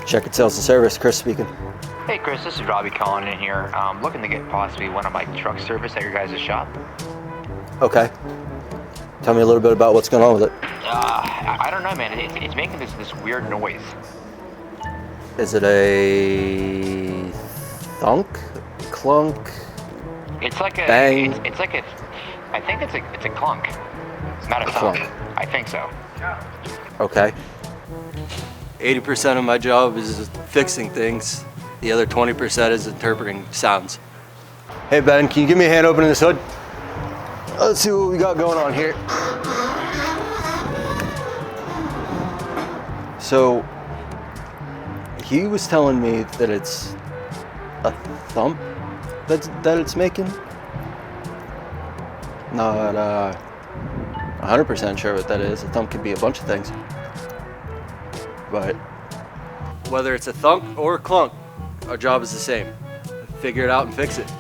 Checkered Sales and Service, Chris speaking. Hey Chris, this is Robbie calling in here. Looking to get possibly one of my trucks serviced at your guys' shop. Okay. Tell me a little bit about what's going on with it. I don't know, man. It's making this weird noise. Is it a thunk, clunk? It's like a bang? It's like a. I think it's a clunk, not a thump. Clunk. I think so. Okay. 80% of my job is fixing things. The other 20% is interpreting sounds. Hey Ben, can you give me a hand opening this hood? Let's see what we got going on here. So, he was telling me that it's a thump that it's making. Not 100% sure what that is. A thump could be a bunch of things. But whether it's a thunk or a clunk, our job is the same. Figure it out and fix it.